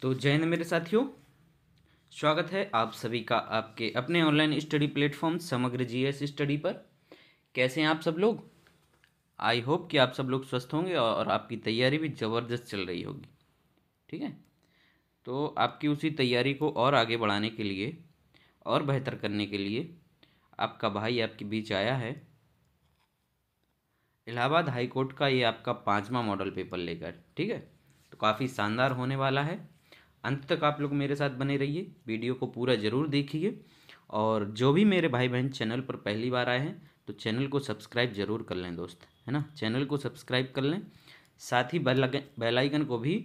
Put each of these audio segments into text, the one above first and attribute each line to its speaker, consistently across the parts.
Speaker 1: तो जय हिंद मेरे साथियों, स्वागत है आप सभी का आपके अपने ऑनलाइन स्टडी प्लेटफॉर्म समग्र जीएस स्टडी पर। कैसे हैं आप सब लोग? आई होप कि आप सब लोग स्वस्थ होंगे और आपकी तैयारी भी ज़बरदस्त चल रही होगी। ठीक है, तो आपकी उसी तैयारी को और आगे बढ़ाने के लिए और बेहतर करने के लिए आपका भाई आपके बीच आया है इलाहाबाद हाई कोर्ट का ये आपका 5वां मॉडल पेपर लेकर। ठीक है, तो काफ़ी शानदार होने वाला है। अंत तक आप लोग मेरे साथ बने रहिए, वीडियो को पूरा ज़रूर देखिए। और जो भी मेरे भाई बहन चैनल पर पहली बार आए हैं तो चैनल को सब्सक्राइब ज़रूर कर लें दोस्त, है ना। चैनल को सब्सक्राइब कर लें, साथ ही बेल आइकन को भी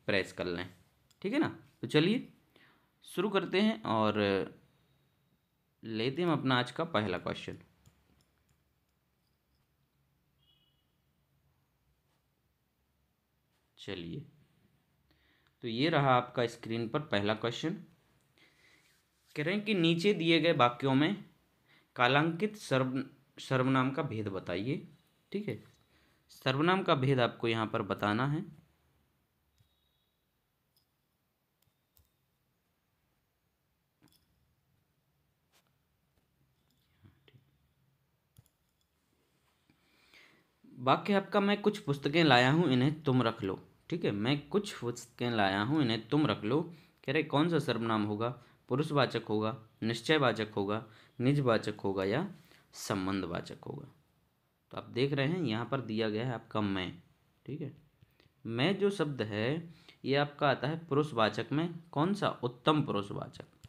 Speaker 1: प्रेस कर लें। ठीक है ना। तो चलिए शुरू करते हैं और लेते हैं अपना आज का पहला क्वेश्चन। चलिए, तो ये रहा आपका स्क्रीन पर पहला क्वेश्चन। कह रहे हैं कि नीचे दिए गए वाक्यों में कालांकित सर्वनाम का भेद बताइए। ठीक है, सर्वनाम का भेद आपको यहाँ पर बताना है। वाक्य आपका, मैं कुछ पुस्तकें लाया हूँ इन्हें तुम रख लो। ठीक है, मैं कुछ पुस्तकें लाया हूँ इन्हें तुम रख लो। कह रहे कौन सा सर्वनाम होगा? पुरुषवाचक होगा, निश्चयवाचक होगा, निजवाचक होगा या संबंधवाचक होगा? तो आप देख रहे हैं यहाँ पर दिया गया है आपका मैं। ठीक है, मैं जो शब्द है ये आपका आता है पुरुषवाचक में। कौन सा? उत्तम पुरुषवाचक।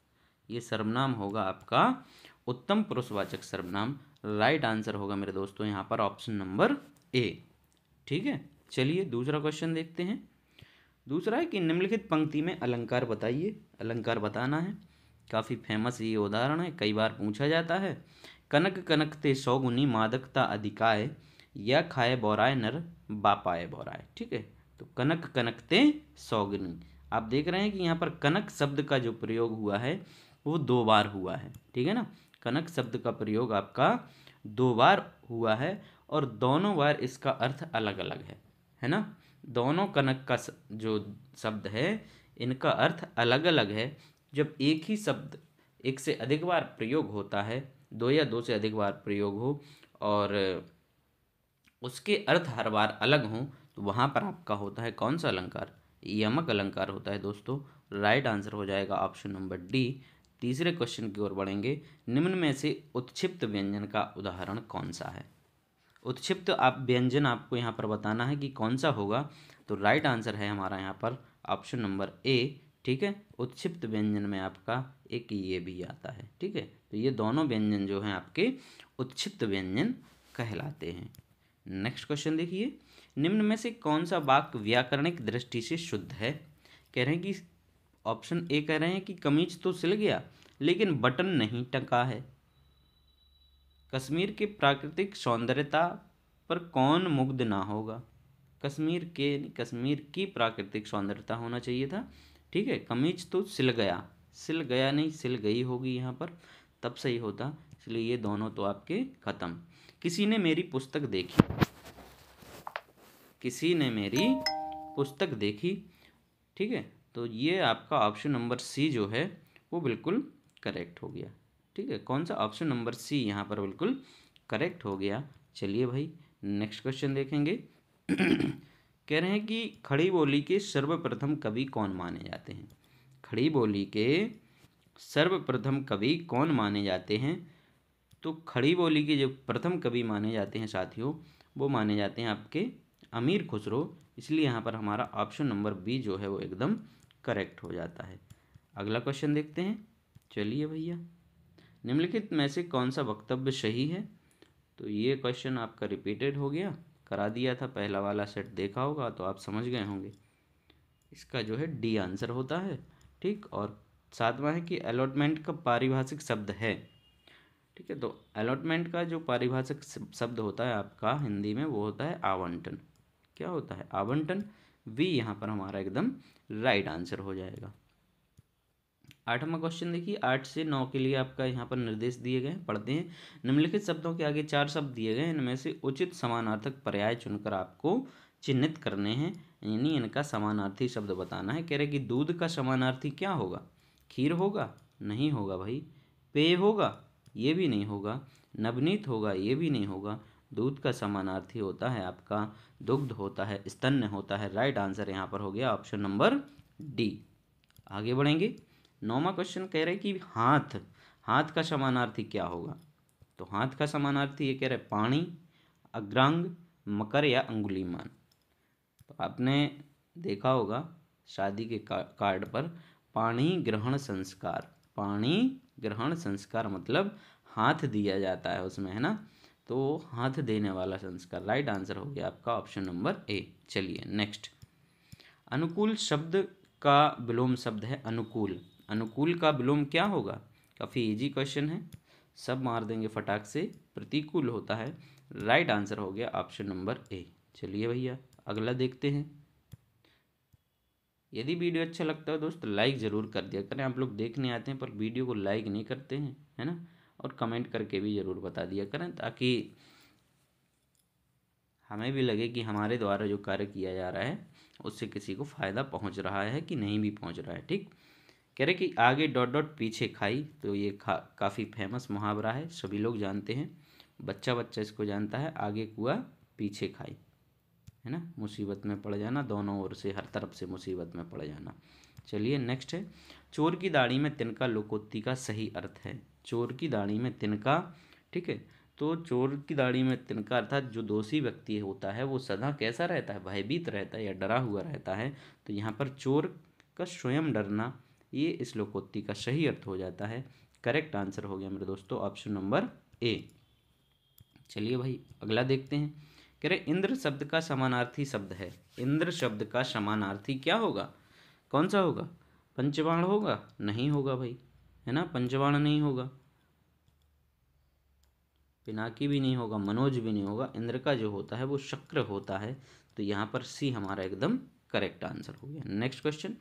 Speaker 1: ये सर्वनाम होगा आपका उत्तम पुरुषवाचक सर्वनाम। राइट आंसर होगा मेरे दोस्तों यहाँ पर ऑप्शन नंबर ए। ठीक है, चलिए दूसरा क्वेश्चन देखते हैं। दूसरा है कि निम्नलिखित पंक्ति में अलंकार बताइए। अलंकार बताना है। काफ़ी फेमस ये उदाहरण है, कई बार पूछा जाता है। कनक कनकते सौगुनी मादकता अधिकाय, या खाए बोराय नर बापाए बोराय। ठीक है, तो कनक कनकते सौगुनी, आप देख रहे हैं कि यहाँ पर कनक शब्द का जो प्रयोग हुआ है वो 2 बार हुआ है। ठीक है ना, कनक शब्द का प्रयोग आपका 2 बार हुआ है और दोनों बार इसका अर्थ अलग अलग है ना। दोनों कनक का जो शब्द है इनका अर्थ अलग अलग है। जब एक ही शब्द एक से अधिक बार प्रयोग होता है, 2 या 2 से अधिक बार प्रयोग हो और उसके अर्थ हर बार अलग हों, तो वहाँ पर आपका होता है कौन सा अलंकार? यमक अलंकार होता है दोस्तों। राइट आंसर हो जाएगा ऑप्शन नंबर डी। तीसरे क्वेश्चन की ओर बढ़ेंगे। निम्न में से उत्क्षिप्त व्यंजन का उदाहरण कौन सा है? उत्क्षिप्त आप व्यंजन आपको यहाँ पर बताना है कि कौन सा होगा। तो राइट आंसर है हमारा यहाँ पर ऑप्शन नंबर ए। ठीक है, उत्क्षिप्त व्यंजन में आपका एक ये भी आता है। ठीक है, तो ये दोनों व्यंजन जो हैं आपके उत्क्षिप्त व्यंजन कहलाते हैं। नेक्स्ट क्वेश्चन देखिए। निम्न में से कौन सा वाक्य व्याकरणिक दृष्टि से शुद्ध है? कह रहे हैं कि ऑप्शन ए कह रहे हैं कि कमीज तो सिल गया लेकिन बटन नहीं टंका है। कश्मीर के प्राकृतिक सौंदर्यता पर कौन मुग्ध ना होगा? कश्मीर की प्राकृतिक सौंदर्यता होना चाहिए था। ठीक है, कमीज तो सिल गया नहीं, सिल गई होगी यहाँ पर, तब सही होता। इसलिए ये दोनों तो आपके खत्म। किसी ने मेरी पुस्तक देखी, किसी ने मेरी पुस्तक देखी। ठीक है, तो ये आपका ऑप्शन नंबर सी जो है वो बिल्कुल करेक्ट हो गया। ठीक है, कौन सा? ऑप्शन नंबर सी यहाँ पर बिल्कुल करेक्ट हो गया। चलिए भाई नेक्स्ट क्वेश्चन देखेंगे। कह रहे हैं कि खड़ी बोली के सर्वप्रथम कवि कौन माने जाते हैं? खड़ी बोली के सर्वप्रथम कवि कौन माने जाते हैं? तो खड़ी बोली के जो प्रथम कवि माने जाते हैं साथियों, वो माने जाते हैं आपके अमीर खुसरो। इसलिए यहाँ पर हमारा ऑप्शन नंबर बी जो है वो एकदम करेक्ट हो जाता है। अगला क्वेश्चन देखते हैं। चलिए भैया, निम्नलिखित में से कौन सा वक्तव्य सही है? तो ये क्वेश्चन आपका रिपीटेड हो गया, करा दिया था, पहला वाला सेट देखा होगा तो आप समझ गए होंगे। इसका जो है डी आंसर होता है। ठीक, और सातवां है कि अलॉटमेंट का पारिभाषिक शब्द है। ठीक है, तो अलॉटमेंट का जो पारिभाषिक शब्द होता है आपका हिंदी में वो होता है आवंटन। क्या होता है? आवंटन। वी यहाँ पर हमारा एकदम राइट आंसर हो जाएगा। 8वां क्वेश्चन देखिए, 8 से 9 के लिए आपका यहाँ पर निर्देश दिए गए, पढ़ते हैं। निम्नलिखित शब्दों के आगे 4 शब्द दिए गए, इनमें से उचित समानार्थक पर्याय चुनकर आपको चिन्हित करने हैं। यानी इनका समानार्थी शब्द बताना है। कह रहे कि दूध का समानार्थी क्या होगा? खीर होगा? नहीं होगा भाई। पेय होगा? ये भी नहीं होगा। नवनीत होगा? ये भी नहीं होगा। दूध का समानार्थी होता है आपका दुग्ध होता है, स्तन्य होता है। राइट आंसर यहाँ पर हो गया ऑप्शन नंबर डी। आगे बढ़ेंगे। 9वां क्वेश्चन कह रहे कि हाथ, हाथ का समानार्थी क्या होगा? तो हाथ का समानार्थी ये कह रहे पाणी, अग्रांग, मकर या अंगुलीमान। तो आपने देखा होगा शादी के कार्ड पर पाणी ग्रहण संस्कार, पाणी ग्रहण संस्कार मतलब हाथ दिया जाता है उसमें, है ना। तो हाथ देने वाला संस्कार। राइट आंसर हो गया आपका ऑप्शन नंबर ए। चलिए नेक्स्ट। अनुकूल शब्द का विलोम शब्द है अनुकूल। अनुकूल का विलोम क्या होगा? काफ़ी इजी क्वेश्चन है, सब मार देंगे फटाक से। प्रतिकूल होता है। राइट आंसर हो गया ऑप्शन नंबर ए। चलिए भैया अगला देखते हैं। यदि वीडियो अच्छा लगता है दोस्त लाइक ज़रूर कर दिया करें। आप लोग देखने आते हैं पर वीडियो को लाइक नहीं करते हैं, है ना। और कमेंट करके भी ज़रूर बता दिया करें ताकि हमें भी लगे कि हमारे द्वारा जो कार्य किया जा रहा है उससे किसी को फ़ायदा पहुंच रहा है कि नहीं भी पहुंच रहा है। ठीक। कह रहे कि आगे डॉट डॉट पीछे खाई। तो ये काफ़ी फेमस मुहावरा है, सभी लोग जानते हैं। बच्चा बच्चा इसको जानता है। आगे कुआ पीछे खाई, है ना। मुसीबत में पड़ जाना, दोनों ओर से हर तरफ से मुसीबत में पड़ जाना। चलिए नेक्स्ट है। चोर की दाढ़ी में तिनका लोकोक्ति का सही अर्थ है। चोर की दाढ़ी में तिनका, ठीक है। तो चोर की दाढ़ी में तिनका अर्थात जो दोषी व्यक्ति होता है वो सदा कैसा रहता है? भयभीत रहता है या डरा हुआ रहता है। तो यहाँ पर चोर का स्वयं डरना, ये इस लोकोक्ति का सही अर्थ हो जाता है। करेक्ट आंसर हो गया मेरे दोस्तों ऑप्शन नंबर ए। चलिए भाई अगला देखते हैं। कह रहे इंद्र शब्द का समानार्थी शब्द है। इंद्र शब्द का समानार्थी क्या होगा? कौन सा होगा? पंचबाण होगा? नहीं होगा भाई, है ना। पंचबाण नहीं होगा, पिनाकी भी नहीं होगा, मनोज भी नहीं होगा। इंद्र का जो होता है वो शक्र होता है। तो यहाँ पर सी हमारा एकदम करेक्ट आंसर हो गया। Next question.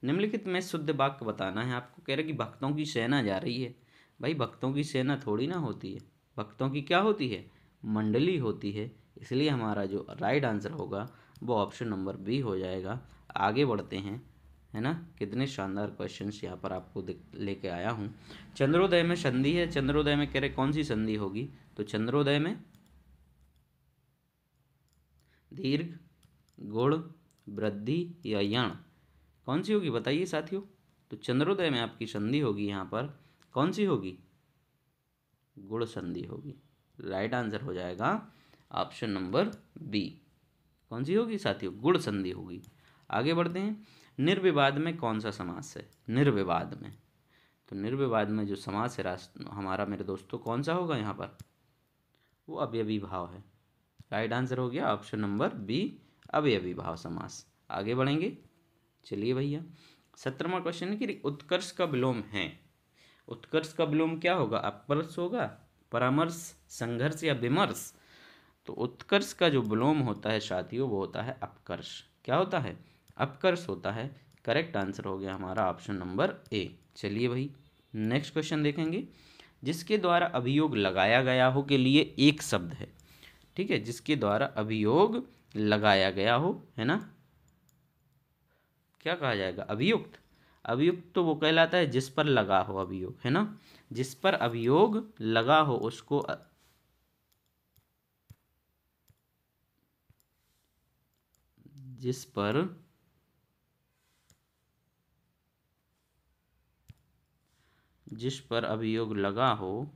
Speaker 1: निम्नलिखित में शुद्ध वाक्य बताना है आपको। कह रहे कि भक्तों की सेना जा रही है। भाई भक्तों की सेना थोड़ी ना होती है, भक्तों की क्या होती है? मंडली होती है। इसलिए हमारा जो राइट आंसर होगा वो ऑप्शन नंबर बी हो जाएगा। आगे बढ़ते हैं, है ना। कितने शानदार क्वेश्चंस यहाँ पर आपको लेके आया हूँ। चंद्रोदय में संधि है। चंद्रोदय में कह रहे कौन सी संधि होगी? तो चंद्रोदय में दीर्घ, गुण, वृद्धि या यण, कौन सी होगी बताइए साथियों। तो चंद्रोदय में आपकी संधि होगी यहाँ पर, कौन सी होगी? गुण संधि होगी। राइट आंसर हो जाएगा ऑप्शन नंबर बी। कौन सी होगी साथियों? गुण संधि होगी। आगे बढ़ते हैं। निर्विवाद में कौन सा समास है? निर्विवाद में, तो निर्विवाद में जो समास है हमारा मेरे दोस्तों कौन सा होगा यहाँ पर? वो अवयवी भाव है। राइट आंसर हो गया ऑप्शन नंबर बी, अवयवी भाव समास। आगे बढ़ेंगे। चलिए भैया 17वां क्वेश्चन है कि उत्कर्ष का विलोम है। उत्कर्ष का विलोम क्या होगा? अपकर्ष होगा, परामर्श, संघर्ष या विमर्श। तो उत्कर्ष का जो विलोम होता है साथियों वो होता है अपकर्ष। क्या होता है? अपकर्ष होता है। करेक्ट आंसर हो गया हमारा ऑप्शन नंबर ए। चलिए भाई नेक्स्ट क्वेश्चन देखेंगे। जिसके द्वारा अभियोग लगाया गया हो के लिए एक शब्द है, ठीक है। जिसके द्वारा अभियोग लगाया गया हो, है ना, क्या कहा जाएगा? अभियुक्त। अभियुक्त तो वो कहलाता है जिस पर लगा हो अभियोग, है ना। जिस पर अभियोग लगा हो उसको जिस पर अभियोग लगा हो,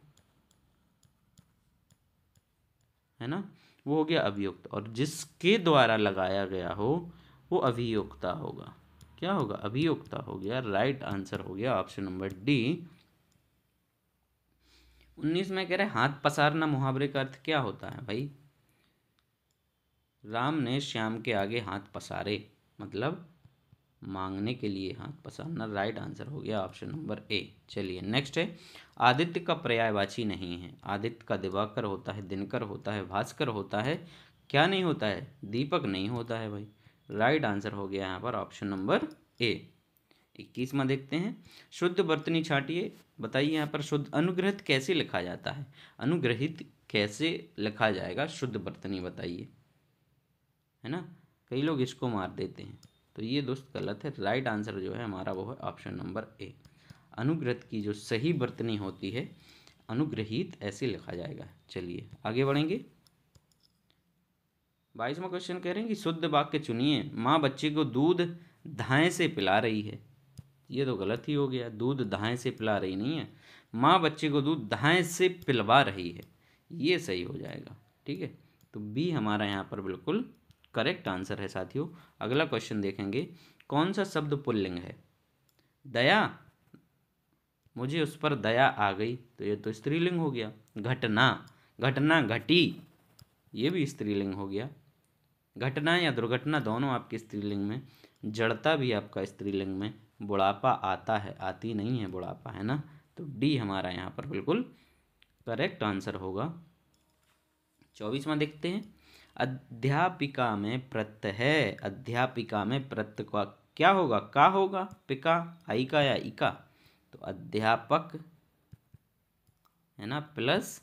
Speaker 1: है ना, वो हो गया अभियुक्त। और जिसके द्वारा लगाया गया हो वो अभियोक्ता होगा। क्या होगा? अभियोक्ता हो गया। राइट आंसर हो गया ऑप्शन नंबर डी। 19 में कह रहे हाथ पसारना मुहावरे का अर्थ क्या होता है भाई? राम ने श्याम के आगे हाथ पसारे, मतलब मांगने के लिए हाथ पसारना। राइट आंसर हो गया ऑप्शन नंबर ए। चलिए नेक्स्ट है। आदित्य का पर्यायवाची नहीं है। आदित्य का दिवाकर होता है, दिनकर होता है, भास्कर होता है, क्या नहीं होता है? दीपक नहीं होता है भाई। राइट आंसर हो गया यहाँ पर ऑप्शन नंबर ए। 21वां देखते हैं। शुद्ध वर्तनी छाटिए। बताइए यहाँ पर शुद्ध अनुग्रहित कैसे लिखा जाता है? अनुग्रहित कैसे लिखा जाएगा? शुद्ध वर्तनी बताइए, है ना। कई लोग इसको मार देते हैं, तो ये दोस्त गलत है। राइट आंसर जो है हमारा वो है ऑप्शन नंबर ए। अनुग्रहित की जो सही वर्तनी होती है अनुग्रहित ऐसे लिखा जाएगा। चलिए आगे बढ़ेंगे। 22वां क्वेश्चन कह रहे हैं कि शुद्ध वाक्य चुनिए। माँ बच्चे को दूध धाएं से पिला रही है। ये तो गलत ही हो गया, दूध धाएं से पिला रही नहीं है, माँ बच्चे को दूध धाएं से पिलवा रही है, ये सही हो जाएगा। ठीक है, तो बी हमारा यहाँ पर बिल्कुल करेक्ट आंसर है साथियों। अगला क्वेश्चन देखेंगे, कौन सा शब्द पुल्लिंग है? दया, मुझे उस पर दया आ गई, तो ये तो स्त्रीलिंग हो गया। घटना, घटना घटी, ये भी स्त्रीलिंग हो गया। घटना या दुर्घटना दोनों आपके स्त्रीलिंग में, जड़ता भी आपका स्त्रीलिंग में, बुढ़ापा आता है, आती नहीं है बुढ़ापा, है ना। तो डी हमारा यहाँ पर बिल्कुल करेक्ट आंसर होगा। 24वां देखते हैं, अध्यापिका में प्रत्यय है। अध्यापिका में प्रत्यय का क्या होगा? का होगा, पिका, आई का या इका? तो अध्यापक है ना प्लस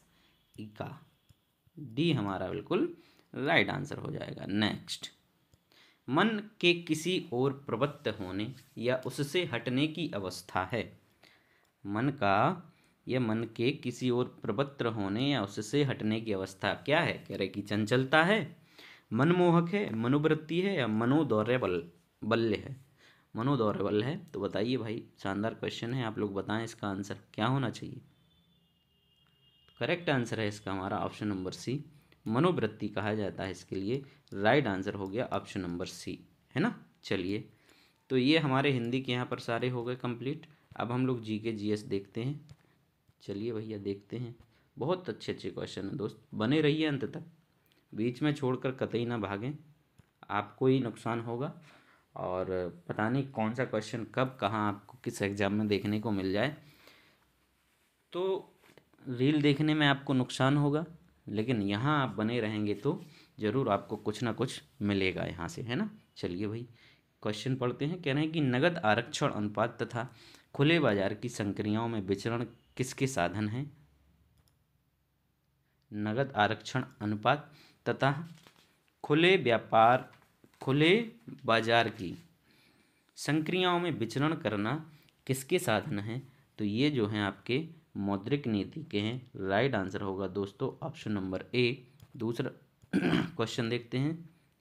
Speaker 1: इका, डी हमारा बिल्कुल राइट आंसर हो जाएगा। नेक्स्ट, मन के किसी और प्रवृत्त होने या उससे हटने की अवस्था है। मन का या मन के किसी और प्रवृत्त होने या उससे हटने की अवस्था क्या है? कह रहे कि चंचलता है, मनमोहक है, मनोवृत्ति है, या मनोदौर्यबल बल्य है। मनोदौर्यबल है, तो बताइए भाई, शानदार क्वेश्चन है, आप लोग बताएं इसका आंसर क्या होना चाहिए। करेक्ट आंसर है इसका हमारा ऑप्शन नंबर सी, मनोवृत्ति कहा जाता है इसके लिए। राइट आंसर हो गया ऑप्शन नंबर सी, है ना। चलिए, तो ये हमारे हिंदी के यहाँ पर सारे हो गए कंप्लीट। अब हम लोग जी के जीएस देखते हैं। चलिए भैया देखते हैं, बहुत अच्छे अच्छे क्वेश्चन हैं दोस्त, बने रहिए अंत तक, बीच में छोड़कर कतई ना भागें, आपको ही नुकसान होगा। और पता नहीं कौन सा क्वेश्चन कब कहाँ आपको किस एग्ज़ाम में देखने को मिल जाए, तो रील देखने में आपको नुकसान होगा, लेकिन यहाँ आप बने रहेंगे तो ज़रूर आपको कुछ ना कुछ मिलेगा यहाँ से, है ना। चलिए भाई क्वेश्चन पढ़ते हैं। कह रहे हैं कि नगद आरक्षण अनुपात तथा खुले बाजार की संक्रियाओं में विचरण किसके साधन हैं? नगद आरक्षण अनुपात तथा खुले बाजार की संक्रियाओं में विचरण करना किसके साधन है? तो ये जो हैं आपके मौद्रिक नीति के हैं। राइट आंसर होगा दोस्तों ऑप्शन नंबर ए। दूसरा क्वेश्चन देखते हैं,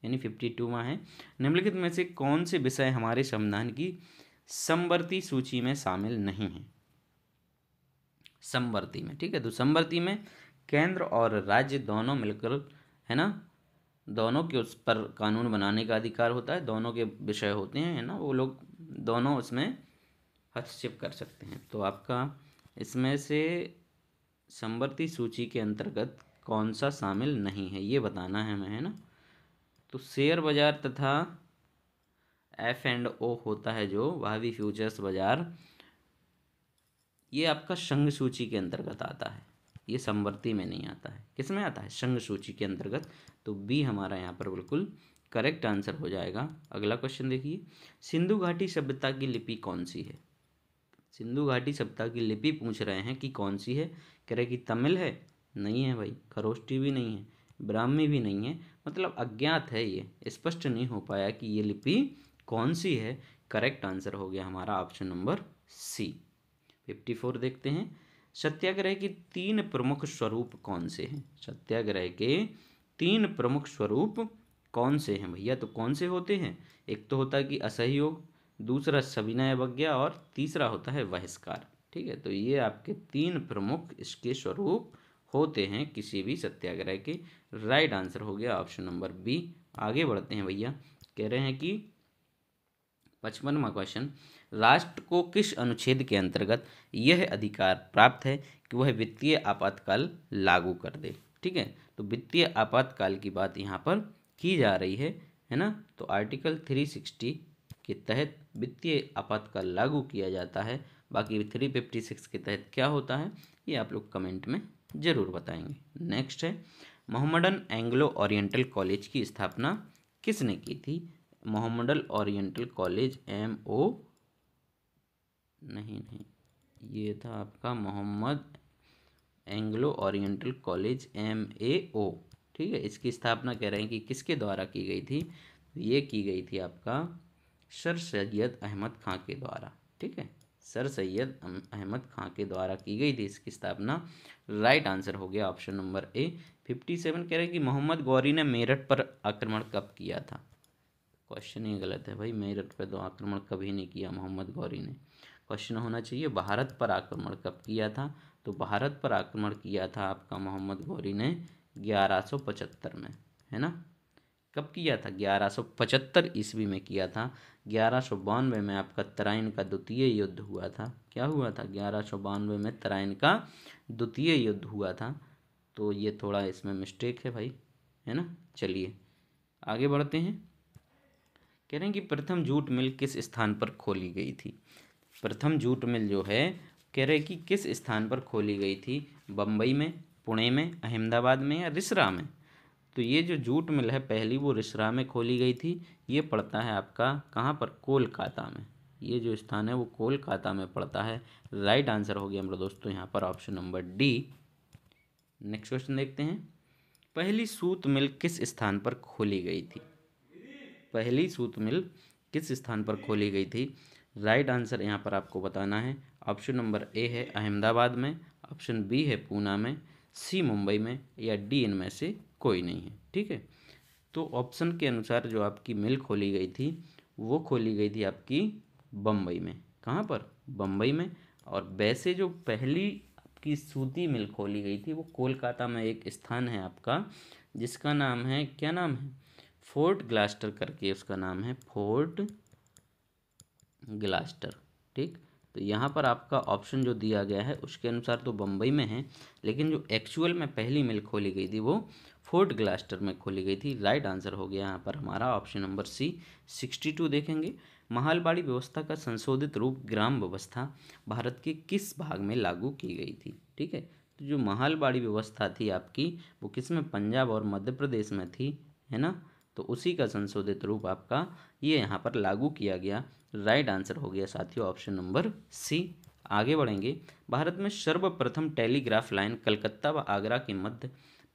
Speaker 1: यानी 52वां है, निम्नलिखित में से कौन से विषय हमारे संविधान की समवर्ती सूची में शामिल नहीं है? समवर्ती में, ठीक है, तो समवर्ती में केंद्र और राज्य दोनों मिलकर, है ना, दोनों के उस पर कानून बनाने का अधिकार होता है, दोनों के विषय होते हैं, है ना, वो लोग दोनों उसमें हस्तक्षेप कर सकते हैं। तो आपका इसमें से समवर्ती सूची के अंतर्गत कौन सा शामिल नहीं है, ये बताना है हमें, है ना। तो शेयर बाजार तथा F&O होता है जो, वह भी फ्यूचर्स बाजार, ये आपका संघ सूची के अंतर्गत आता है, ये समवर्ती में नहीं आता है। किस में आता है? संघ सूची के अंतर्गत। तो बी हमारा यहाँ पर बिल्कुल करेक्ट आंसर हो जाएगा। अगला क्वेश्चन देखिए, सिंधु घाटी सभ्यता की लिपि कौन सी है? सिंधु घाटी सभ्यता की लिपि पूछ रहे हैं कि कौन सी है। कह रहे कि तमिल है, नहीं है भाई, खरोष्टी भी नहीं है, ब्राह्मी भी नहीं है, मतलब अज्ञात है, ये स्पष्ट नहीं हो पाया कि ये लिपि कौन सी है। करेक्ट आंसर हो गया हमारा ऑप्शन नंबर सी। 54 देखते हैं, सत्याग्रह के 3 प्रमुख स्वरूप कौन से हैं? सत्याग्रह के 3 प्रमुख स्वरूप कौन से हैं भैया? तो कौन से होते हैं? एक तो होता है कि असहयोग, दूसरा सविनय अवज्ञा, और तीसरा होता है बहिष्कार। ठीक है, तो ये आपके 3 प्रमुख इसके स्वरूप होते हैं किसी भी सत्याग्रह के। राइट आंसर हो गया ऑप्शन नंबर बी। आगे बढ़ते हैं भैया, कह रहे हैं कि 55वां क्वेश्चन, राष्ट्र को किस अनुच्छेद के अंतर्गत यह अधिकार प्राप्त है कि वह वित्तीय आपातकाल लागू कर दे? ठीक है, तो वित्तीय आपातकाल की बात यहाँ पर की जा रही है ना। तो आर्टिकल 360 के तहत वित्तीय आपातकाल लागू किया जाता है। बाकी 356 के तहत क्या होता है, ये आप लोग कमेंट में ज़रूर बताएंगे। नेक्स्ट है, मोहम्मडन एंग्लो ओरिएंटल कॉलेज की स्थापना किसने की थी? मोहम्मडन ओरिएंटल कॉलेज MO नहीं, ये था आपका Mohammad Anglo Oriental college MAO। ठीक है, इसकी स्थापना कह रहे हैं कि किसके द्वारा की गई थी? तो ये की गई थी आपका सर सैयद अहमद खां के द्वारा। ठीक है, सर सैयद अहमद खां के द्वारा की गई थी इसकी स्थापना। राइट आंसर हो गया ऑप्शन नंबर ए। 57 कह रहे हैं कि मोहम्मद गौरी ने मेरठ पर आक्रमण कब किया था। क्वेश्चन ही गलत है भाई, मेरठ पर तो आक्रमण कभी नहीं किया मोहम्मद गौरी ने। क्वेश्चन होना चाहिए भारत पर आक्रमण कब किया था। तो भारत पर आक्रमण किया था आपका मोहम्मद गौरी ने 1175 में, है ना। कब किया था, 1175 ईस्वी में किया था। 1192 में आपका तराइन का द्वितीय युद्ध हुआ था। क्या हुआ था, 1192 में तराइन का द्वितीय युद्ध हुआ था। तो ये थोड़ा इसमें मिस्टेक है भाई, है ना। चलिए आगे बढ़ते हैं। कह रहे हैं कि प्रथम जूट मिल किस स्थान पर खोली गई थी। प्रथम जूट मिल जो है, कह रहे हैं कि किस स्थान पर खोली गई थी। बम्बई में, पुणे में, अहमदाबाद में या रिसरा में। तो ये जो जूट मिल है पहली वो रिसरा में खोली गई थी। ये पड़ता है आपका कहाँ पर, कोलकाता में। ये जो स्थान है वो कोलकाता में पड़ता है। राइट आंसर हो गया मेरे दोस्तों यहाँ पर option number D. Next question देखते हैं। पहली सूत मिल किस स्थान पर खोली गई थी। पहली सूत मिल किस स्थान पर खोली गई थी। राइट आंसर यहाँ पर आपको बताना है। ऑप्शन नंबर ए है अहमदाबाद में, ऑप्शन बी है पूना में, सी मुंबई में, या डी इनमें से कोई नहीं है। ठीक है, तो ऑप्शन के अनुसार जो आपकी मिल खोली गई थी वो खोली गई थी आपकी बम्बई में। कहाँ पर, बम्बई में। और वैसे जो पहली आपकी सूती मिल खोली गई थी वो कोलकाता में एक स्थान है आपका, जिसका नाम है, क्या नाम है, फोर्ट ग्लास्टर करके उसका नाम है, फोर्ट ग्लास्टर। ठीक, तो यहाँ पर आपका ऑप्शन जो दिया गया है उसके अनुसार तो बम्बई में है, लेकिन जो एक्चुअल में पहली मिल खोली गई थी वो फोर्ट ग्लास्टर में खोली गई थी। राइट आंसर हो गया यहाँ पर हमारा ऑप्शन नंबर सी। 62 देखेंगे। महालबाड़ी व्यवस्था का संशोधित रूप ग्राम व्यवस्था भारत के किस भाग में लागू की गई थी। ठीक है, तो जो महालबाड़ी व्यवस्था थी आपकी वो किस में, पंजाब और मध्य प्रदेश में थी, है ना। तो उसी का संशोधित रूप आपका ये यहाँ पर लागू किया गया। राइट आंसर हो गया साथियों ऑप्शन नंबर सी। आगे बढ़ेंगे। भारत में सर्वप्रथम टेलीग्राफ लाइन कलकत्ता व आगरा के मध्य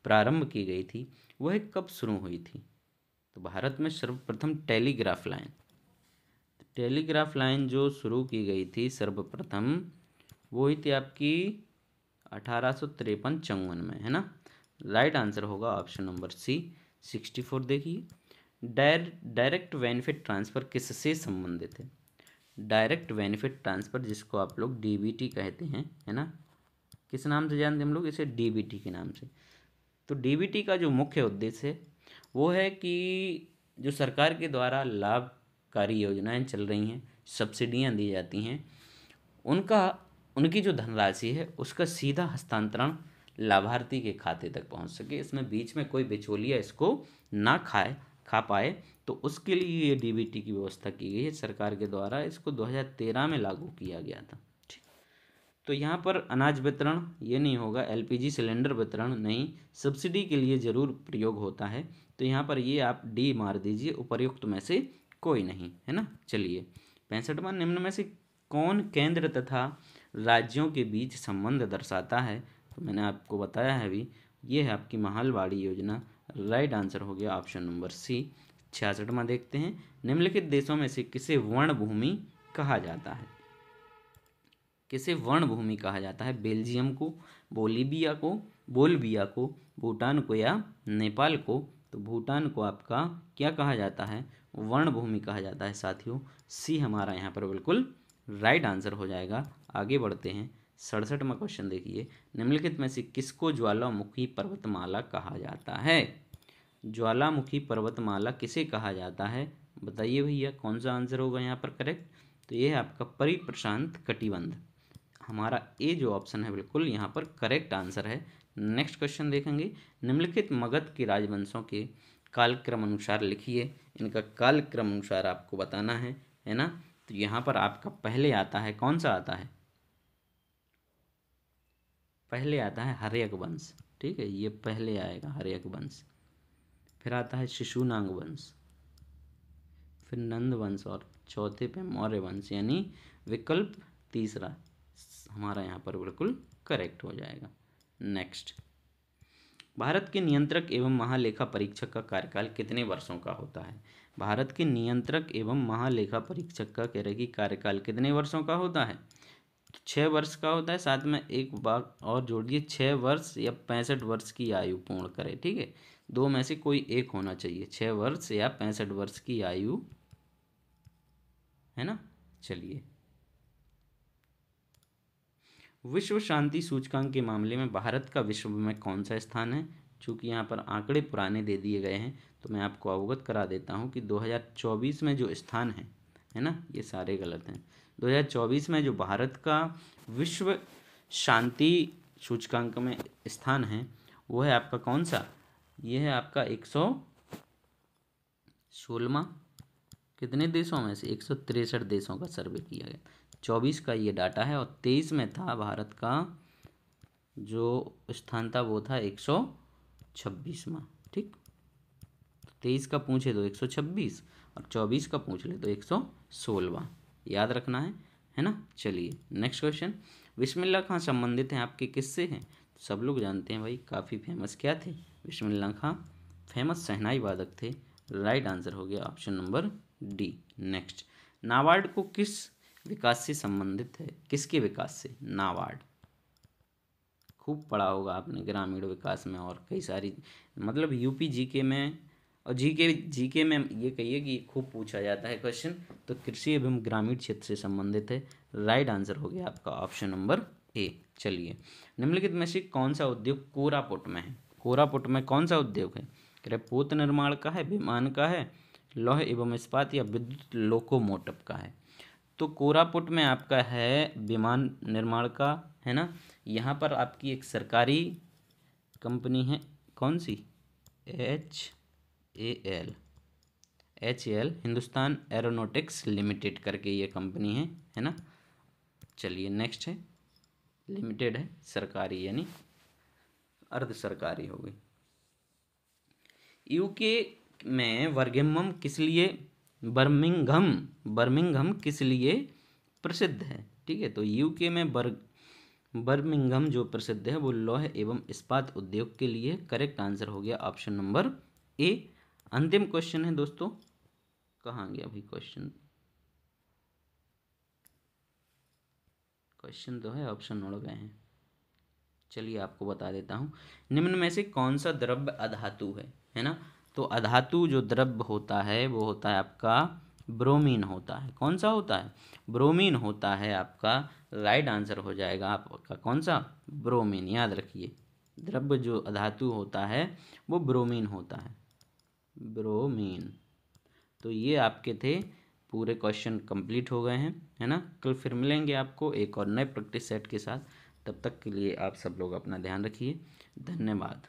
Speaker 1: प्रारंभ की गई थी, वह कब शुरू हुई थी। तो भारत में सर्वप्रथम टेलीग्राफ लाइन जो शुरू की गई थी सर्वप्रथम, वो हुई थी आपकी 1853-54 में, है ना। राइट आंसर होगा ऑप्शन नंबर सी। 64 देखिए। डायरेक्ट बेनिफिट ट्रांसफ़र किससे संबंधित है। डायरेक्ट बेनिफिट ट्रांसफ़र जिसको आप लोग डीबीटी कहते हैं, है ना, किस नाम से जानते हैं हम लोग इसे, डीबीटी के नाम से। तो डीबीटी का जो मुख्य उद्देश्य है वो है कि जो सरकार के द्वारा लाभकारी योजनाएं चल रही हैं, सब्सिडियां दी जाती हैं, उनकी जो धनराशि है उसका सीधा हस्तांतरण लाभार्थी के खाते तक पहुंच सके, इसमें बीच में कोई बिचौलिया इसको ना खा पाए। तो उसके लिए ये डीबीटी की व्यवस्था की गई है सरकार के द्वारा। इसको 2013 में लागू किया गया था। ठीक, तो यहाँ पर अनाज वितरण ये नहीं होगा, एलपीजी सिलेंडर वितरण नहीं, सब्सिडी के लिए ज़रूर प्रयोग होता है। तो यहाँ पर ये आप डी मार दीजिए, उपर्युक्त में से कोई नहीं, है ना। चलिए 65वां, निम्न में से कौन केंद्र तथा राज्यों के बीच संबंध दर्शाता है। तो मैंने आपको बताया है अभी, ये है आपकी महालबाड़ी योजना। राइट आंसर हो गया ऑप्शन नंबर सी। 66वां देखते हैं। निम्नलिखित देशों में से किसे वर्ण भूमि कहा जाता है। किसे वर्ण भूमि कहा जाता है। बेल्जियम को, बोल्विया को, भूटान को या नेपाल को। तो भूटान को आपका क्या कहा जाता है, वर्ण भूमि कहा जाता है साथियों। सी हमारा यहाँ पर बिल्कुल राइट आंसर हो जाएगा। आगे बढ़ते हैं। 67वां क्वेश्चन देखिए। निम्नलिखित में से किसको ज्वालामुखी पर्वतमाला कहा जाता है। ज्वालामुखी पर्वतमाला किसे कहा जाता है, बताइए भैया, कौन सा आंसर होगा यहाँ पर करेक्ट। तो ये है आपका परिप्रशांत कटिबंध। हमारा ए जो ऑप्शन है बिल्कुल यहाँ पर करेक्ट आंसर है। नेक्स्ट क्वेश्चन देखेंगे। निम्नलिखित मगध के राजवंशों के कालक्रम अनुसार लिखिए। इनका कालक्रम अनुसार आपको बताना है ना। तो यहाँ पर आपका पहले आता है, कौन सा आता है, पहले आता है हर्यक वंश। ठीक है, ये पहले आएगा हर्यक वंश, फिर आता है शिशुनाग वंश, फिर नंद वंश, और चौथे पे मौर्य वंश, यानी विकल्प तीसरा हमारा यहाँ पर बिल्कुल करेक्ट हो जाएगा। नेक्स्ट, भारत के नियंत्रक एवं महालेखा परीक्षक का कार्यकाल कितने वर्षों का होता है। भारत के नियंत्रक एवं महालेखा परीक्षक का कह रहे कि कार्यकाल कितने वर्षों का होता है? तो 6 वर्ष का होता है। साथ में एक बात और जोड़ दिए, 6 वर्ष या 65 वर्ष की आयु पूर्ण करे। ठीक है, दो में से कोई एक होना चाहिए, 6 वर्ष या 65 वर्ष की आयु, है ना। चलिए, विश्व शांति सूचकांक के मामले में भारत का विश्व में कौन सा स्थान है? चूंकि यहाँ पर आंकड़े पुराने दे दिए गए हैं तो मैं आपको अवगत करा देता हूँ कि 2024 में जो स्थान है ना, ये सारे गलत हैं। 2024 में जो भारत का विश्व शांति सूचकांक में स्थान है वो है आपका कौन सा? ये है आपका 116। कितने देशों में से? 163 देशों का सर्वे किया गया। 24 का ये डाटा है और 23 में था भारत का जो स्थान था वो था 126वां। ठीक, 23 का पूछे तो 126 और 24 का पूछ ले तो 116वां, याद रखना है ना। चलिए नेक्स्ट क्वेश्चन, बिस्मिल्लाह खां संबंधित हैं आपके किससे हैं? सब लोग जानते हैं भाई, काफ़ी फेमस क्या थे? बिस्मिल्लाह खां फेमस शहनाई वादक थे। राइट आंसर हो गया option number D. Next, NABARD को किस विकास से संबंधित है? किसके विकास से? नाबार्ड खूब पढ़ा होगा आपने ग्रामीण विकास में और कई सारी, मतलब यूपी जीके में और जीके में ये कहिए कि खूब पूछा जाता है क्वेश्चन। तो कृषि एवं ग्रामीण क्षेत्र से संबंधित है। राइट आंसर हो गया आपका ऑप्शन नंबर ए। चलिए, निम्नलिखित में से कौन सा उद्योग कोरापुट में है? कोरापुट में कौन सा उद्योग है? कह रहे पोत निर्माण का है, विमान का है, लौह एवं इस्पात या विद्युत लोकोमोटिव का है? तो कोरापुट में आपका है विमान निर्माण का, है ना। यहाँ पर आपकी एक सरकारी कंपनी है, कौन सी? HAL हिंदुस्तान एरोनॉटिक्स लिमिटेड करके ये कंपनी है ना। चलिए नेक्स्ट है, लिमिटेड है, सरकारी यानी अर्ध सरकारी हो गई। यूके में बर्मिंघम किस लिए प्रसिद्ध है? ठीक है, तो यूके में बर्मिंघम जो प्रसिद्ध है वो लौह एवं इस्पात उद्योग के लिए। करेक्ट आंसर हो गया ऑप्शन नंबर ए। अंतिम क्वेश्चन है दोस्तों, कहाँ गया भाई क्वेश्चन तो है, ऑप्शन उड़ गए हैं। चलिए आपको बता देता हूँ, निम्न में से कौन सा द्रव्य अधातु है ना। तो अधातु जो द्रव्य होता है वो होता है आपका ब्रोमीन होता है। कौन सा होता है? ब्रोमीन होता है आपका। राइट आंसर हो जाएगा आपका कौन सा? ब्रोमीन। याद रखिए, द्रव्य जो अधातु होता है वो ब्रोमीन होता है, ब्रोमीन। तो ये आपके थे पूरे क्वेश्चन कंप्लीट हो गए हैं, है ना। कल फिर मिलेंगे आपको एक और नए प्रैक्टिस सेट के साथ। तब तक के लिए आप सब लोग अपना ध्यान रखिए। धन्यवाद।